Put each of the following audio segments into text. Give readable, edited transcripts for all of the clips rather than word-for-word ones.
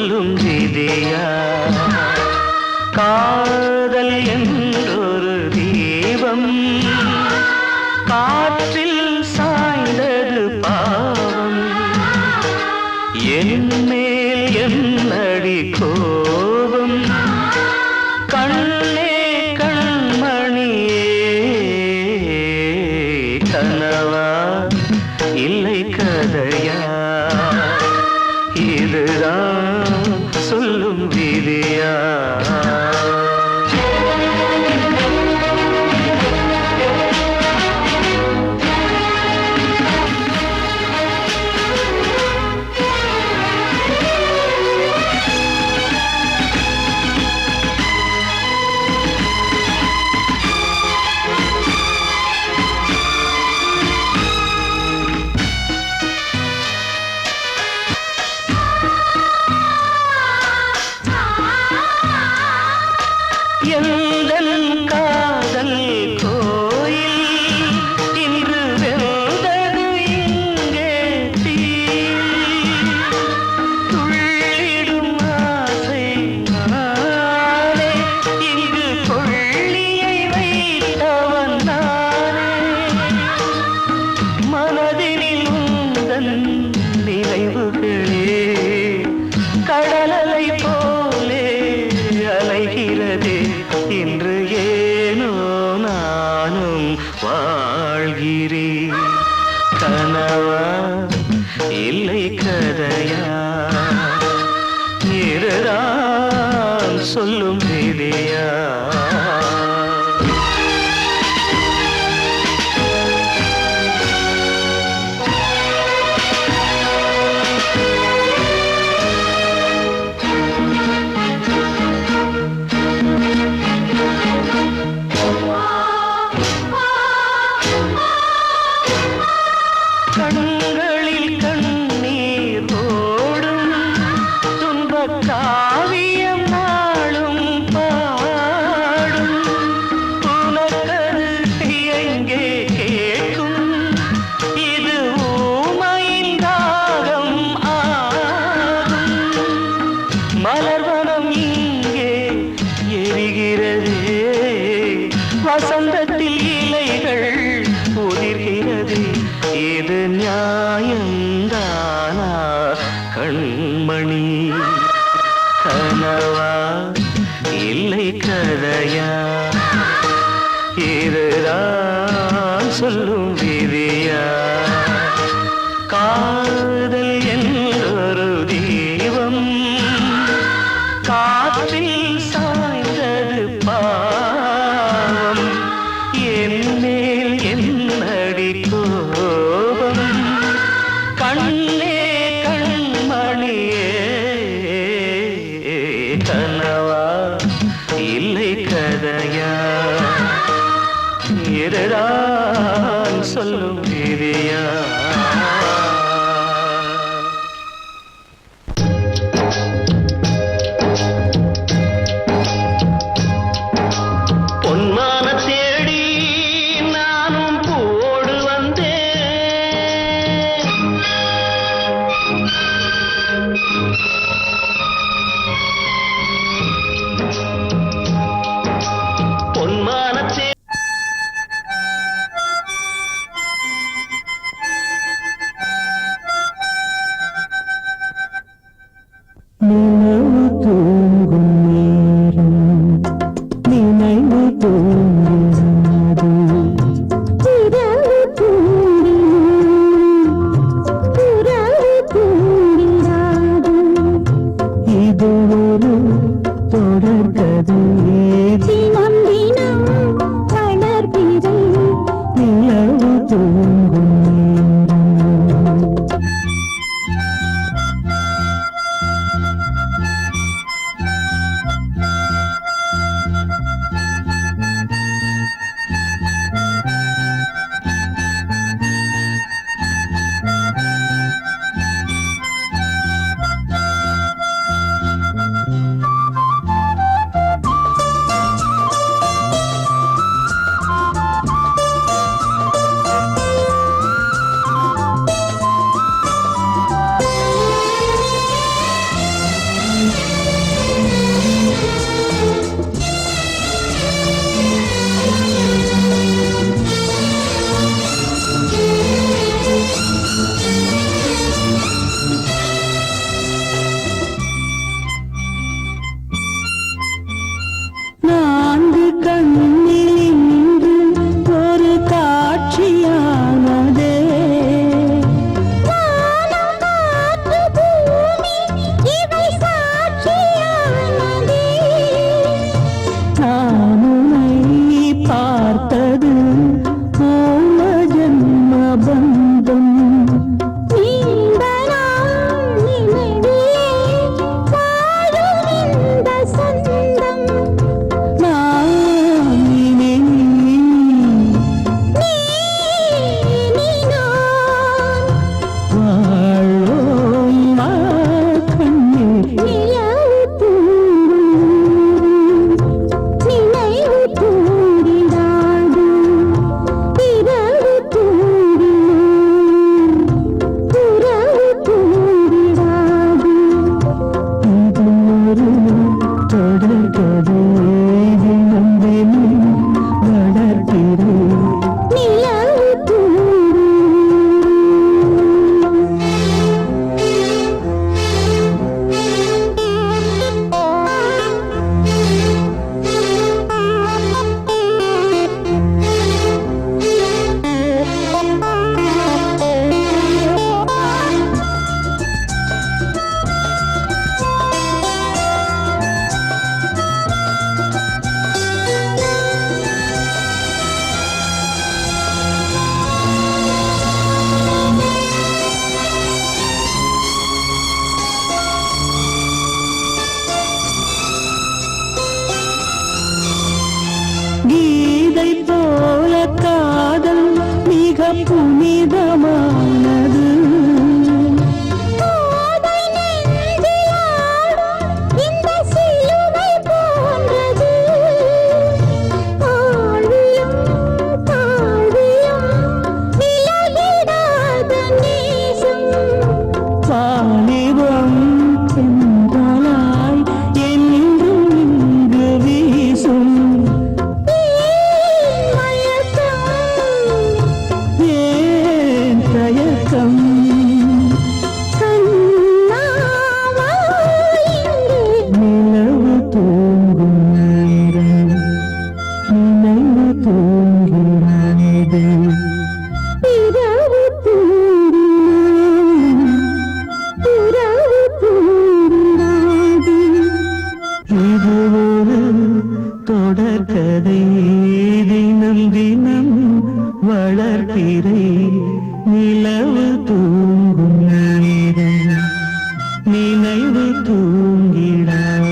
சொல்லும் விதியா காதல் என்றொரு தீபம் காற்றில் சாய்ந்தது பாவம் என் மேல் என்னடி கோபம் கண்ணே கண்மணியே கனவா இல்லை கதையா இதுதான் சொல்லும் விதியா எந்தன் காதல் கோயில் இன்று வெந்தது இங்கே தீ துள்ளிடும் ஆசை நானே இங்கு கொள்ளியை வைத்தவன் நானே மனதினில் உந்தன் நினைவுகளே கடலலை போலே அலைகிறதே இன்று ஏனோ நானும் வாழ்கிறேன் கனவா இல்லை கதையா இதுதான் சொல்லும் விதியா கண்களில் கண்ணீர் ஓடும் துன்பக் காவியம் நாளும் பாடும் உனக்கது எங்கே கேட்கும் இது ஊமையின் ராகம் ஆகும் மலர்வனம் இங்கே எரிகிறதே வசந்தத்தில் இலைகள் உதிர்கிறது இது நியாயந்தானா கண்மணி கனவா இல்லை கதையா இதுதான் சொல்லும் விதியா காதல் என்றொரு தீபம் காற்றில் சாய்ந்தது பாவம் என் மேல் என்னடி கோபம் கண்ணே கண்மணியே கனவா இல்லை கதையா இதுதான் சொல்லும் விதியா பொன்மான தேடி நானும் பூவோடு வந்தேன் பொன்மான புனிதமானது. வாலிபம் சென்றாய் என்றும் இங்கு வீசும். ஏன் தயக்கம்? நிலவு தூங்கும் நேரம் நினைவு தூங்கிறது. இது ஒரு தொடர்கதை, தினம் தினம் வளர்பிறை நிலவு தூங்கும் நேரம் நினைவு தூங்கிடாது.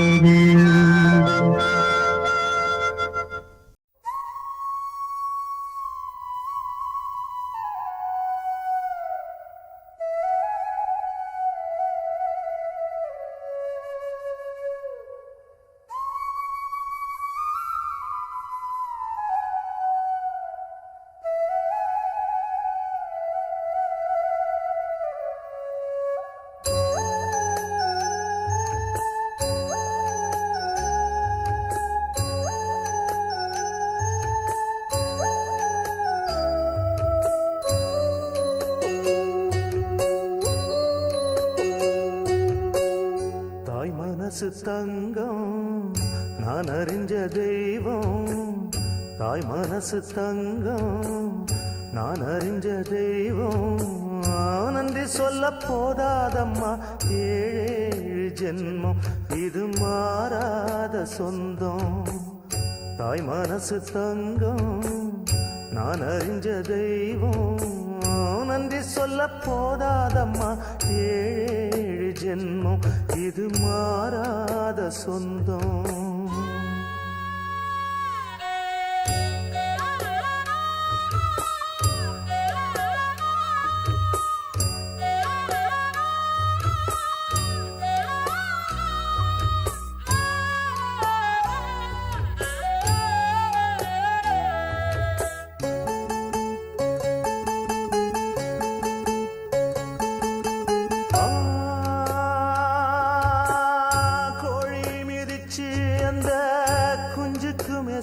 தாய் மனசு தங்கம் நான் அறிஞ்ச தெய்வம். தாய் மனசு தங்கம் நான் அறிஞ்ச தெய்வம். நன்றி சொல்ல போதாதம்மா ஏழு ஜென்மம் இது மாறாத சொந்தம். தாய் மனசு தங்கம் நான் அறிஞ்ச தெய்வம். நன்றி சொல்ல போதாதம்மா ஏழு ஜென்மம் இது மாறாத சொந்தம்.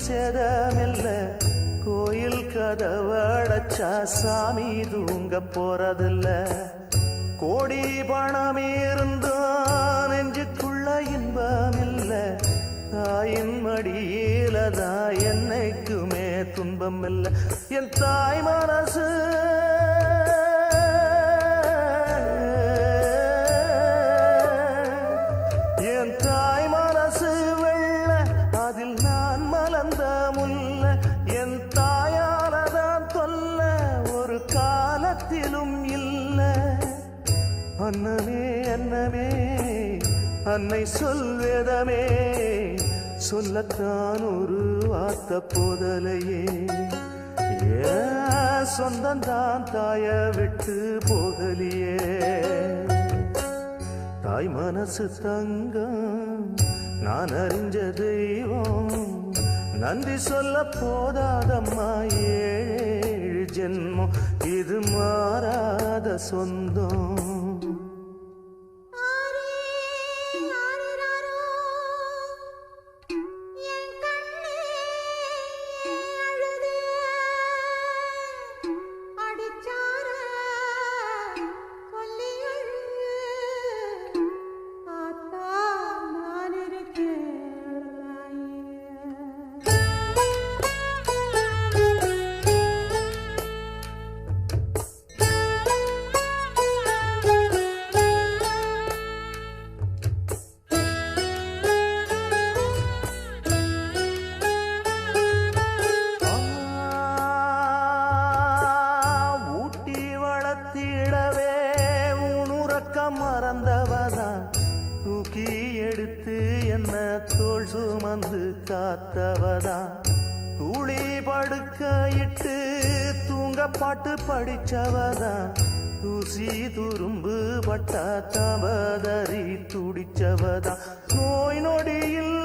சேதமில்ல கோயில் கதவடைச்சா சாமி தூங்க போறதில்ல. கோடி பணம் இருந்தும் நெஞ்சுக்குள்ள இன்பமில்ல. தாயின் மடியிலதான் என்னைக்குமே துன்பம் இல்லை. என் தாய் மனசு என் தாய் மனசு வெள்ள அதில் நான் மலர்ந்த முல்ல. என் தாயாலதான் தொல்ல ஒரு காலத்திலும் இல்ல. அன்னமே அன்னமே அன்னை சொல்வேதமே சொல்லத்தான் ஒரு வார்த்த போதலையே. ஏன் சொந்தந்தான் தாய விட்டு போகலியே. தாய் மனசு தங்கம் நான் அறிஞ்ச தெய்வம். நன்றி சொல்ல போதாதம்மா ஏழு ஜென்மம் இது மாறாத சொந்தம். மறந்தவதான் தூக்கி எடுத்து என்ன தோள் சுமந்து காத்தவதான். தூளி படுக்க இட்டு தூங்க பாட்டு படிச்சவதான் தூசி துரும்பு பட்டா தவதறி துடிச்சவதான் நோய் நொடியில்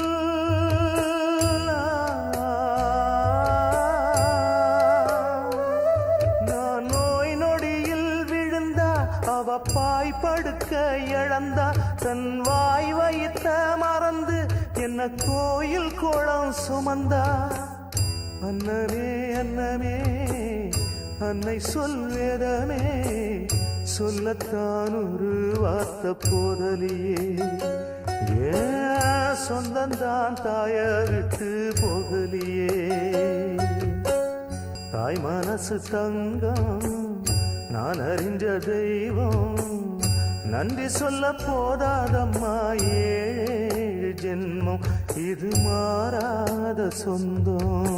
நான் நோய் நொடியில் விழுந்தா அவ பாய் படுக்க இழந்தா தன் வாய் வைத்த மறந்து என்ன கோயில் கோலம் சுமந்தா அன்னமே அன்னமே அன்னை சொல்வேதமே சொல்லத்தான் ஒரு வார்த்தை போதலியே ஏன் சொந்தந்தான் தாய விட்டு போகலியே தாய் மனசு தங்கம் நான் அறிஞ்ச தெய்வம் நன்றி சொல்ல போதாதம்மா ஏழு ஜென்மம் இது மாறாத சொந்தம்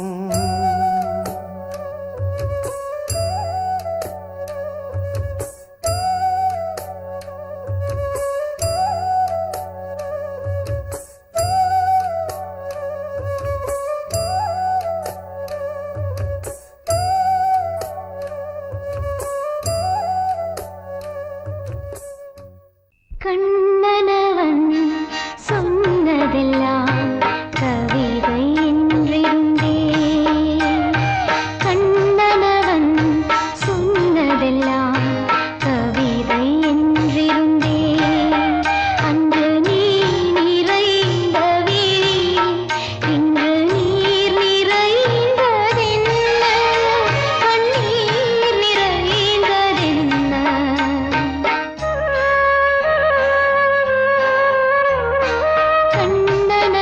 கண்ணனவன் சொன்னதெல்லாம் கவிதை என்றிருந்தே கண்ணனவன் சொன்னதெல்லாம் கவிதை என்றிருந்தே அன்று நீ நிறைந்த வீழில் இன்று நீர் நிறைந்ததென்ன கண்ணீர் நிறைந்ததென்ன கண்ணன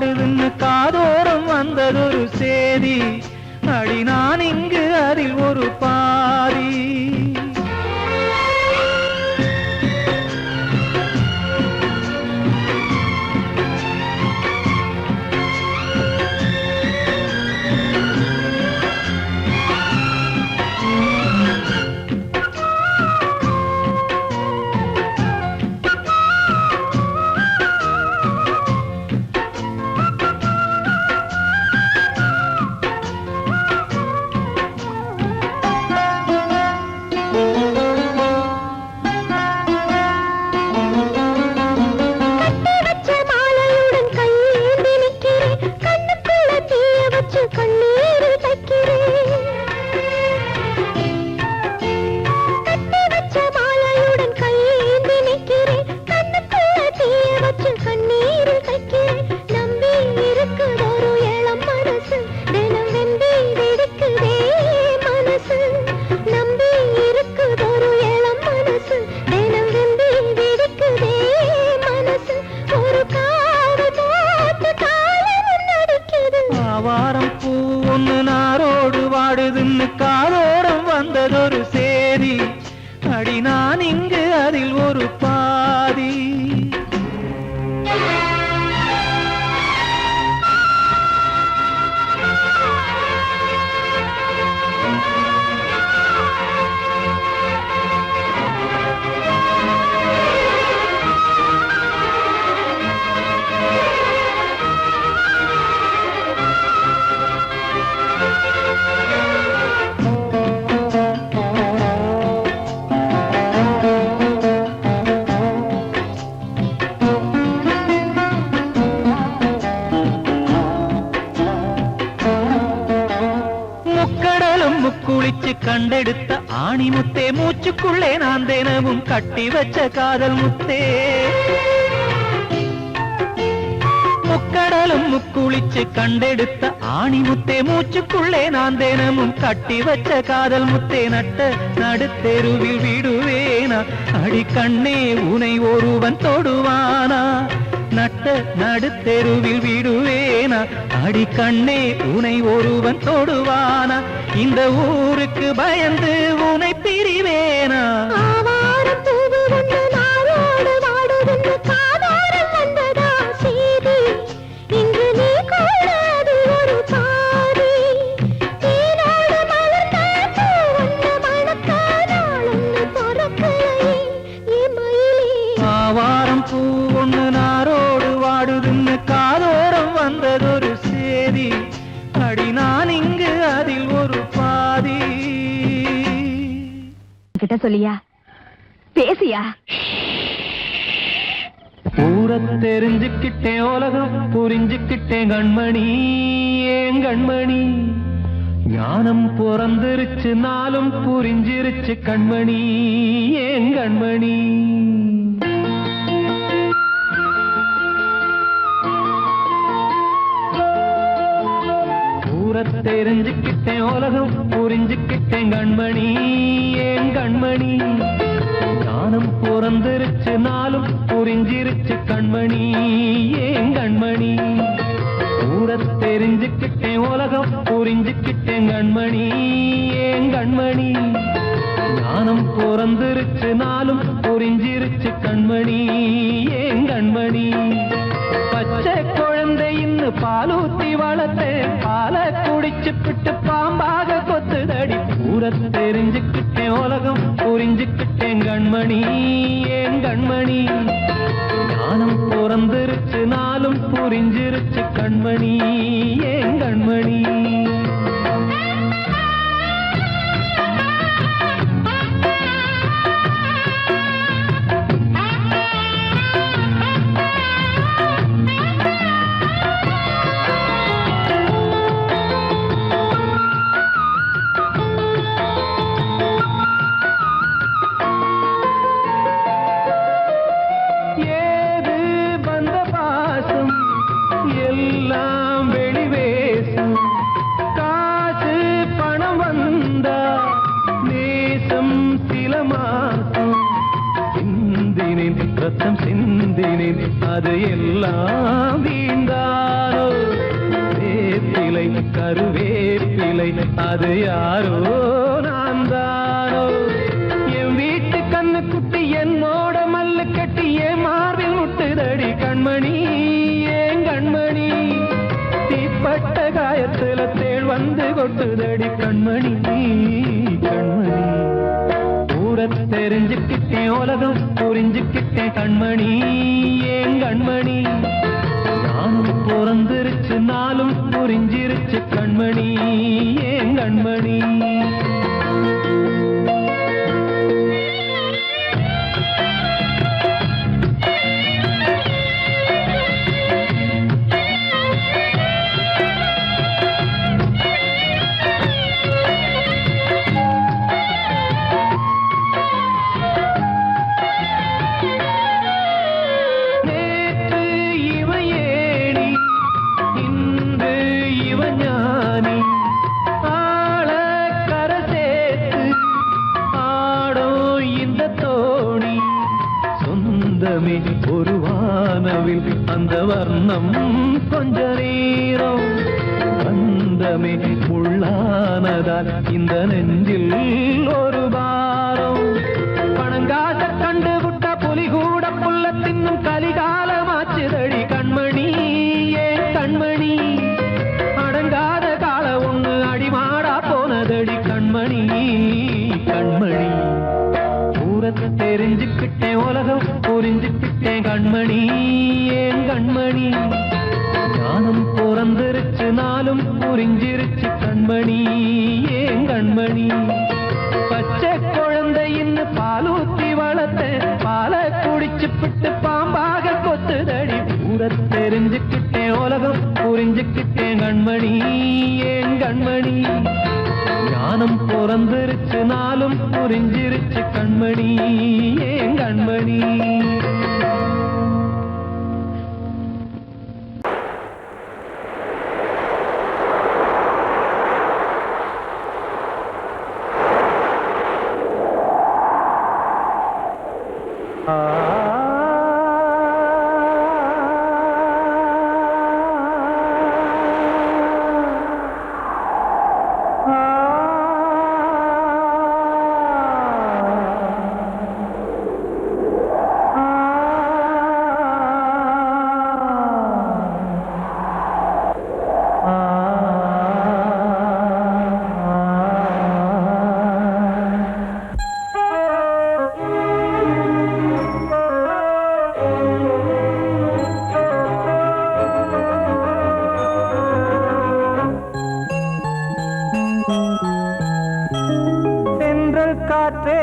வாடுதுன்னு காதோரம் வந்ததொரு சேதி அடி நான் இங்கு அதில் ஒரு பாதி காதோரம் வந்ததொரு சேதி அடி நான் இங்கு அதில் ஒரு பாதி குளிச்சு கண்டெடுத்த ஆணி முத்தே மூச்சுக்குள்ளே நான் தினமும் கட்டி வச்ச காதல் முத்தே முக்கடலும் முக்குளிச்சு கண்டெடுத்த ஆணி முத்தே மூச்சுக்குள்ளே நான் தினமும் கட்டி வச்ச காதல் முத்தே நட்ட நடுத்தெருவில் விடுவேனா அடி கண்ணே உனை ஒருவன் தொடுவானா நட்ட நடுத்தெருவில் விடுவேனா அடி கண்ணே உனை ஒருவன் தொடுவானா இந்த ஊருக்கு பயந்து உனை பிரிவேனா ஆவாரம் பூ ஒண்ணு நாரோடு வாடுதுன்னு காதோரம் வந்ததொரு சேதி அடி நான் இங்கு அதில் ஒரு பாதி கிட்ட சொல்லியா பேசியா ஊரை தெரிஞ்சுக்கிட்டேன் உலகம் புரிஞ்சுக்கிட்டேன் கண்மணி ஏன் கண்மணி ஞானம் பிறந்திருச்சு நாளும் புரிஞ்சிருச்சு கண்மணி ஏன் கண்மணி தெரிஞ்சுக்கிட்டேன் உலகம் புரிஞ்சுக்கிட்டேன் கண்மணி ஏன் கண்மணி ஞானம் பிறந்திருச்சு நாளும் புரிஞ்சிருச்சு கண்மணி ஏன் கண்மணி ஊரை தெரிஞ்சுக்கிட்டேன் உலகம் புரிஞ்சுக்கிட்டேன் கண்மணி ஏன் கண்மணி ஞானம் பிறந்திருச்சு நாளும் புரிஞ்சிருச்சு கண்மணி ஏன் கண்மணி பச்சை குழந்தை இன்னும் பாலூத்தி வளர்த்தேன் பாலை குடிச்சு பிட்டு பாம்பாக கொத்துதடி ஊரை தெரிஞ்சுக்கிட்டேன் உலகம் புரிஞ்சுக்கிட்டேன் கண்மணி ஏன் கண்மணி ஞானம் பிறந்திருச்சு நாளும் புரிஞ்சிருச்சு கண்மணி ஏன் கண்மணி ரத்தம் சிந்தினேன் அது எல்லாம் வீண்டானோ கருவேப்பிலை அது யாரோ நான் தானோ என் வீட்டு கண்ணு குட்டி என்னோட மல்லு கட்டி என் மார்பில் முட்டுதடி கண்மணி ஏன் கண்மணி தீப்பட்ட காயத்துல தேள் வந்து கொட்டுதடி கண்மணி கண்மணி ஊரை தெரிஞ்சுக்கிட்டேன் உலகம் புரிஞ்சுக்கிட்டேன் கண்மணி ஏன் கண்மணி நானும் பிறந்திருச்சு நாளும் புரிஞ்சிருச்சு கண்மணி ஏன் கண்மணி ஒரு வானவில் அந்த வர்ணம் கொஞ்ச நேரம் பந்தமே உள்ளானதால் இந்த நெஞ்சில் ஒரு பாரம் பணங்காச கண்டு விட்ட புலி கூட புல்ல தின்னும் கலிகாலமாச்சுதடி கண்மணி ஏன் கண்மணி அடங்காத கால ஒண்ணு அடிமாடா போனதடி கண்மணி கண்மணி ஊரத்தை தெரிஞ்சுக்கிட்டேன் உலகம் புரிஞ்சுக்கிட்டேன் கண்மணி ஏன் கண்மணி ஞானம் பிறந்திருச்சு நாளும் புரிஞ்சிருச்சு கண்மணி ஏன் கண்மணி பச்சை குழந்தையின்னு பாலூத்தி வளர்த்த பாலை குடிச்சு பிட்டு பாம்பாக கொத்துதடி ஊரத்தை தெரிஞ்சுக்கிட்டேன் உலகம் புரிஞ்சுக்கிட்டேன் கண்மணி ஏன் கண்மணி ஞானம் பிறந்திருச்சு நாளும் புரிஞ்சிருச்சு கண்மணி ஏன் கண்மணி காற்றே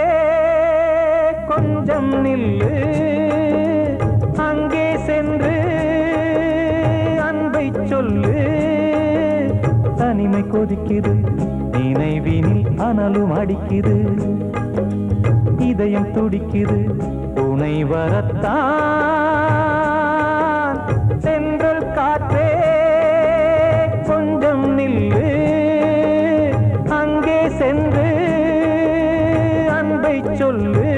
கொஞ்சம் நில்லு அங்கே சென்று அன்பை சொல்லு தனிமை கொதிக்குது நினைவினில் அனலும் அடிக்குது இதயம் துடிக்குது துணை வரத்தான் சென்றல் காற்றே கொஞ்சம் நில்லு அங்கே சென்று அன்பை சொல்லு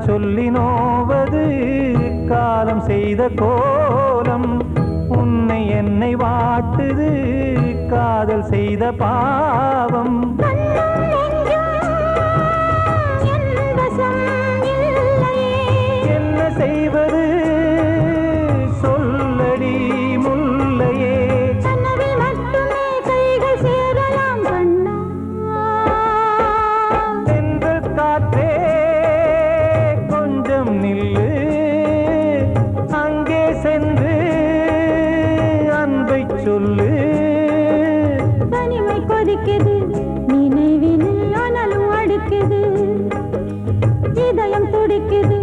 சொல்லி நோவது காலம் செய்த கோலம் உன்னை என்னை வாட்டுது காதல் செய்த பாவம் என்ன செய்வது சொல்லடி முல்லையே சென்றல் காற்றே நில்லு அங்கே சென்று அன்பை சொல்லு தனிமை கொதிக்குது நினைவினில் அனலும் அடிக்குது இதயம் துடிக்குது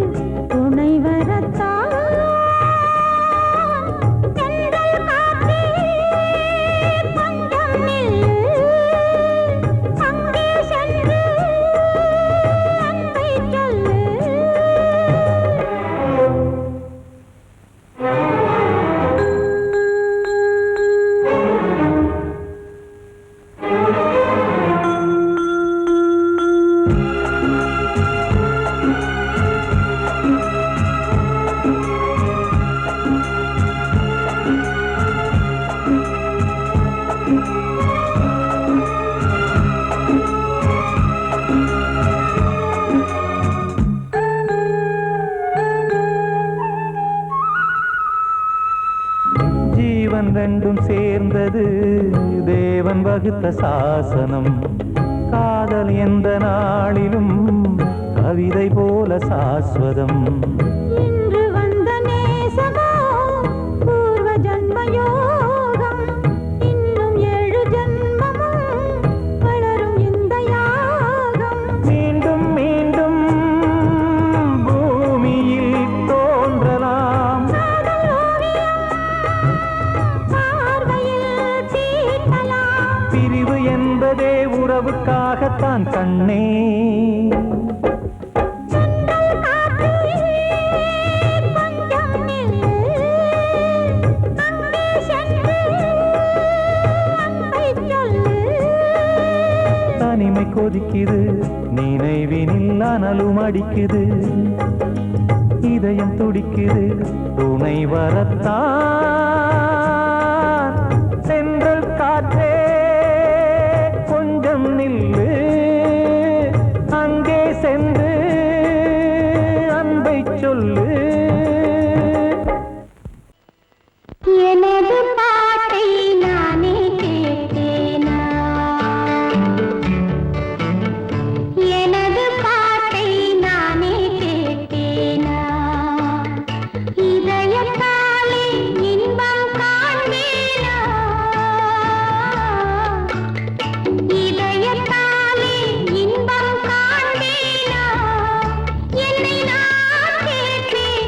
துணை வரத்தான் ரெண்டும் சேர்ந்தது தேவன் வகுத்த சாசனம். காதல் எந்த நாளிலும் கவிதை போல சாஸ்வதம். இன்று வந்த நேசமோ பூர்வ ஜன்ம யோகம். இன்னும் 7 ஜன்மமும் வளரும் இந்த யாகம். மீண்டும் மீண்டும் பூமியில் தோன்றலாம். காதல் ஓவியம் பார்வையில் தீட்டலாம். பிரிவு என்பதே உறவுக்காகத்தான் கண்ணே. சென்றல் காற்றிலே கொஞ்சம் நில்லு. அங்கே சென்று அன்பைச் சொல்லு. தனிமை கொதிக்குது, நினைவினில் அனலும் அடிக்குது. இதயம் துடிக்குது, துணை வரத்தான். சென்றல் காற்றே கொஞ்சம் நில்லு. அங்கே சென்று அன்பை சொல்லு. எனது பாட்டை நானே கேட்டேனா? எனது பாட்டை நானே கேட்டேனா? இதயத்தாலே இன்பம் காண்பேனா? இதயத்தாலே இன்பம் காண்பேனா? என்னை நான் கேட்டேன்,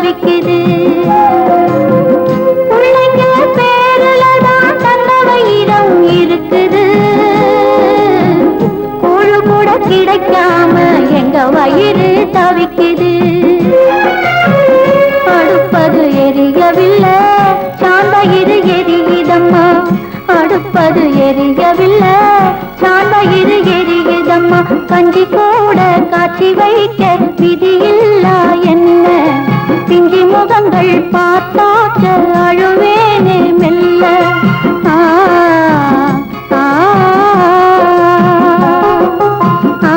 தவிக்குது. பிள்ளைங்க பேருலதான் தந்த வயிறம் இருக்குது. கூழு கூட கிடைக்காம எங்க வயிறு தவிக்குது. அடுப்பது எரியவில்லை, சாந்தயிறு எரியுதம்மா. அடுப்பது எரியவில்லை, சாந்தயிறு எரியுதம்மா. கஞ்சி கூட காட்சி வைக்க விதியில்லா என்ன? பிஞ்சி முகங்கள் பார்த்தாக்க அழுவேனே மெல்ல. ஆ ஆ ஆ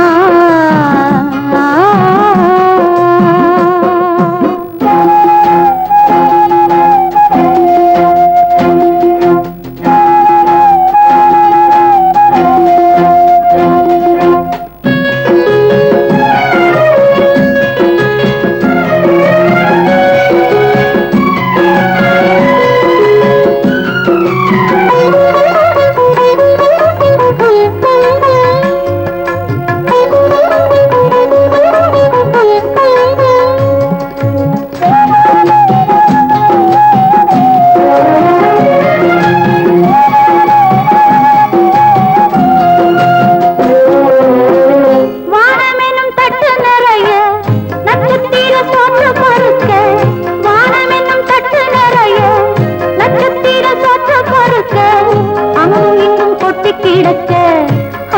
கிடக்க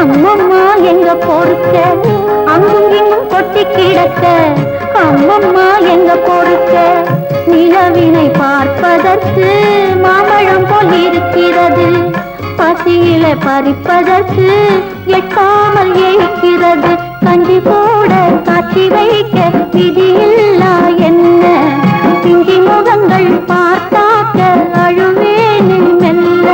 அம்மம்மா எங்க பொறுக்க. அங்கும் இங்கும் கொட்டி கிடக்க அம்மம்மா எங்க பொறுக்க. நிலவினை பார்ப்பதற்கு மாம்பழம் போல் இருக்கிறது. பசியில பறிப்பதற்கு எட்டாமல் ஏய்க்கிறது. கஞ்சி போட காட்சி வைக்க விதியில்லா என்ன? பிஞ்சி முகங்கள் பார்த்தாக்க அழுவேனே மெல்ல.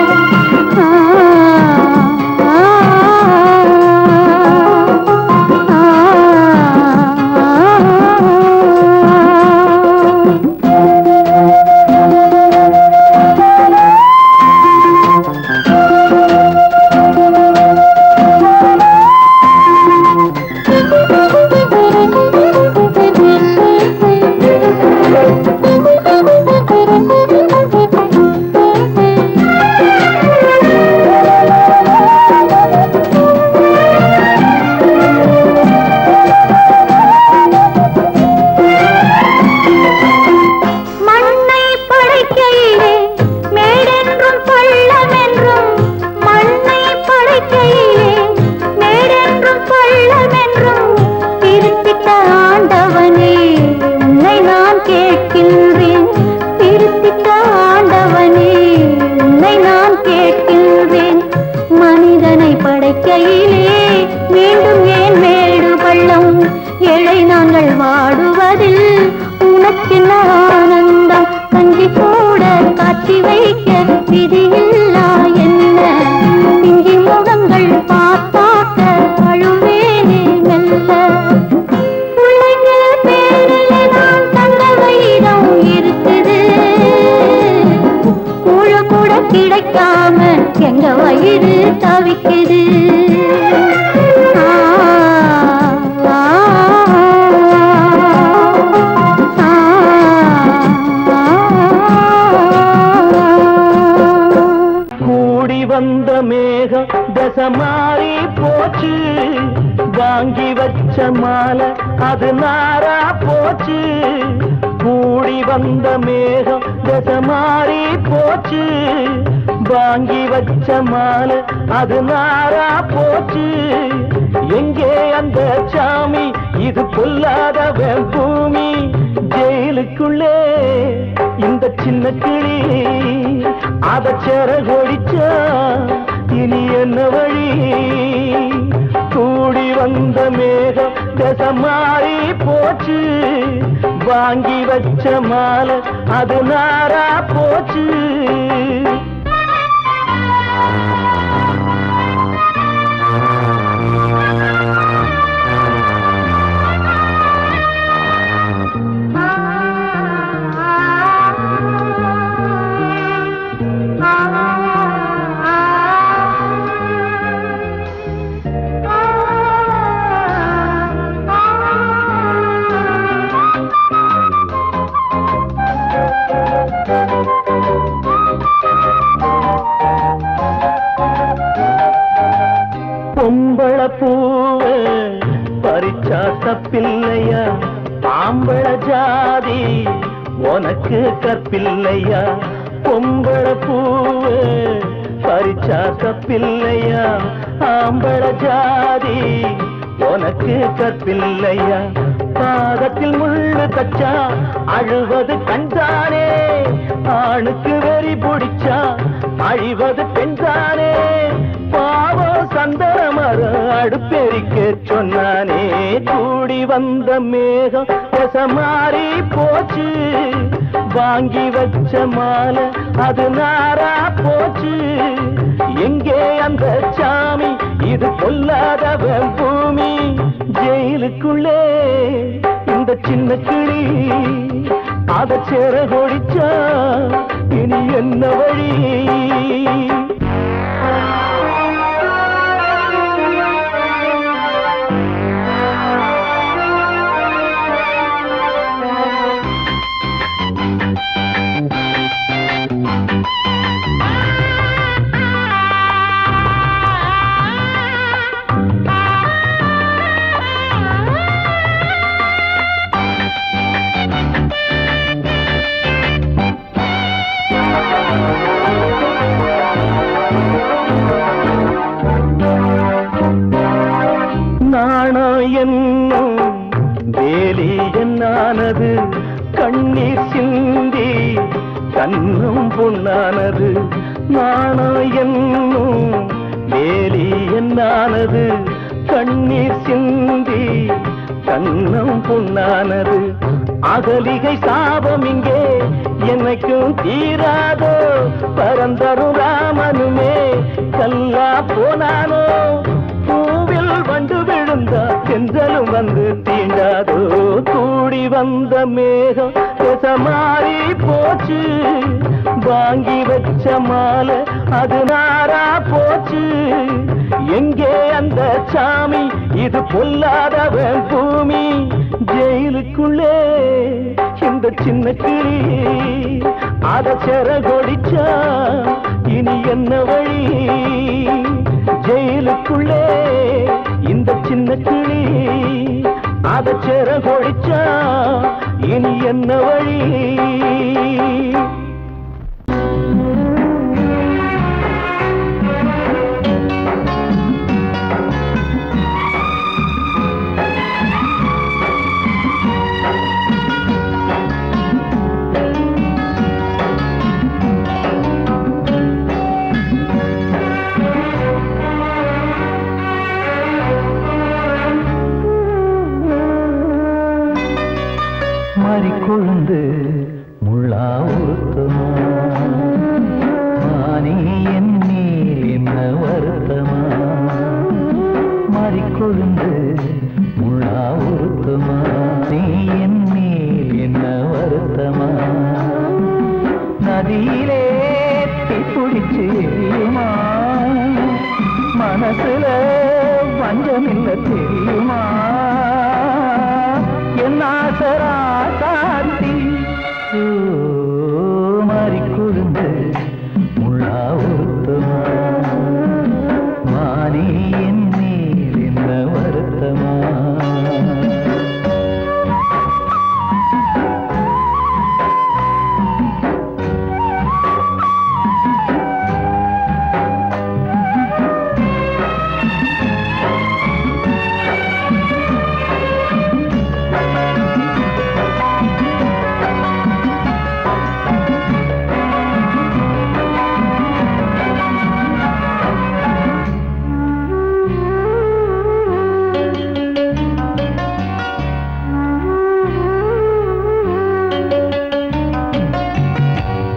கிடைக்காம எங்க வயிறு தவிக்குது. கூடி வந்த மேகம் தசை மாறி போச்சு. வாங்கி வச்ச மாலை அது நாரா போச்சு. கூடி வந்த மேகம் தசை மாறி போச்சு. வாங்கி வச்ச மாலை அது நாரா போச்சு. எங்கே அந்த சாமி? இது பொல்லாதவன் பூமி. ஜெயிலுக்குள்ளே இந்த சின்ன கிளி அத செரகொடிச்சா இனி என்ன வழி? கூடி வந்த மேகம் தசை மாறி போச்சு. வாங்கி வச்ச மாலை அது நாரா போச்சு. உனக்கு கற்பில்லையா பொம்பள பூவு பறிச்சா தப்பில்லையா ஆம்பள ஜாதி உனக்கு கற்பில்லையா பாதத்தில் முள்ளு தச்சா அழுவது கண்தானே ஆணுக்கு வெறி பிடிச்சா அழிவது பெண்தானே பாவம் சந்தன மரம் அடுப்பெரிக்க சொன்னானே கூடி வந்த மேகம் மாறி போச்சு வாங்கி வச்ச மாலை அது நாரா போச்சு எங்கே அந்த சாமி இது கொல்லாதவன் பூமி ஜெயிலுக்குள்ளே இந்த சின்ன கிளி அத சேர கொடிச்சா இனி என்ன வழி என்னும் வேலி என்னானது கண்ணீர் சிந்தி கண்ணும் பொன்னானது நாணம் என்னும் வேலி என்னானது கண்ணீர் சிந்தி கண்ணும் பொன்னானது அகலிகை சாபம் இங்கே என்னைக்கும் தீராதோ பரந்தரும் ராமனுமே கல்லா போனானோ பூவில் வண்டு விழுந்தா சென்றலும் வந்து தீண்டாதோ கூடி வந்த மேகம் மாறி போச்சு வாங்கி வச்ச மாலை அது நாரா போச்சு எங்கே அந்த சாமி இது பொல்லாதவன் பூமி ஜெயிலுக்குள்ளே இந்த சின்ன கிளி அத செர கொடிச்சா இனி என்ன வழி ஜெயிலுக்குள்ளே இந்த சின்ன கிளி அத செர கொடிச்சா இனி என்ன வழி கொழுந்து முள்ளா உருத்தமா மானே என் மேல் என்ன வருத்தமா மாறிக்கொழுந்து முள்ளா உருத்தமா நீ என் மேல் என்ன வருத்தமா நதியிலே பிடிச்சு எரியுமா மனசுல வஞ்சமில்ல தெரியுமா என் ஆசரா காட்டி மாறி கொழுந்து முள்ளா உருத்தமா மானே என் மேல் என்ன வருத்தமா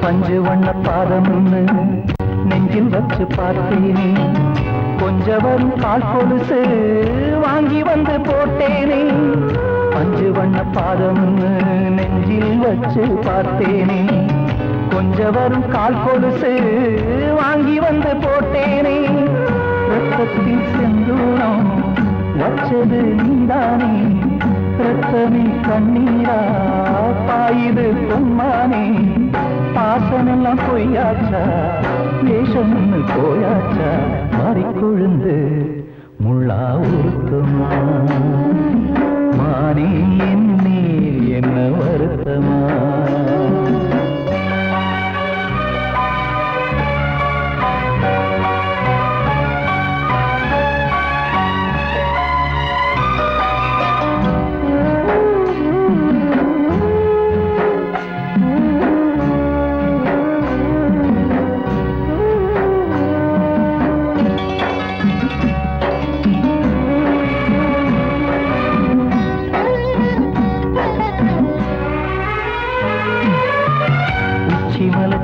பஞ்சு வண்ண பாதம்னு நெஞ்சில் வச்சு பார்த்தேனே கொஞ்சவரும் கால் கொலுசு வாங்கி வந்து போட்டேனே பஞ்சு வண்ண பாதம்னு நெஞ்சில் வச்சு பார்த்தேனே கொஞ்சவரும் கால் கொலுசு வாங்கி வந்து போட்டேனே ரத்தத்தில் செந்தூரம் வச்சது நீதானே ரத்தமே கண்ணீரா பாயுது பொம்மானே பாசமெல்லாம் பொய்யாச்சா வேஷம் போயாச்சா மாறிக்கொழுந்து முள்ளா உருத்தமா மானே என் மேல் என்ன வருத்தமா?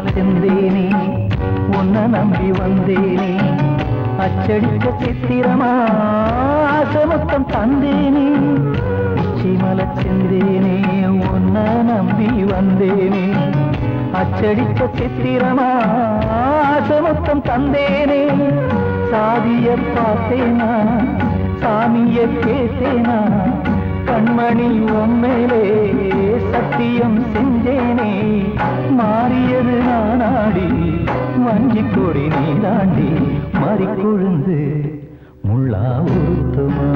செந்தேனே உன்னை நம்பி வந்தேனே அச்சடிக்க சித்திரமா ஆசமத்தம் தந்தேனே உச்சிமல செந்தேனே உன்னை நம்பி வந்தேனே அச்சடிக்க சித்திரமா ஆசமத்தம் தந்தேனே சாதிய பார்த்தேனா சாமிய கேட்டேனா கண்மணி உம்மேலே சத்தியம் செஞ்சேனே மாறியது நானாடி வஞ்சி கொடி நீ தாண்டி மறிக்கொழுந்து முள்ளா உருத்தமா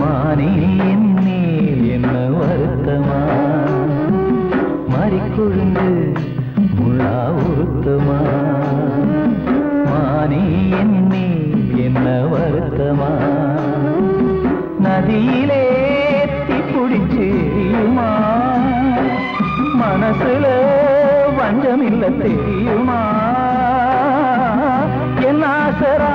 மானே என்னே என்ன வருத்தமா மறிக்கொழுந்து முள்ளா உருத்தமா மானே என்னே என்ன வருத்தமா நதியிலே பிடிச்சியுமா மனசுல வஞ்சமில்ல தெரியுமா என் ஆசரா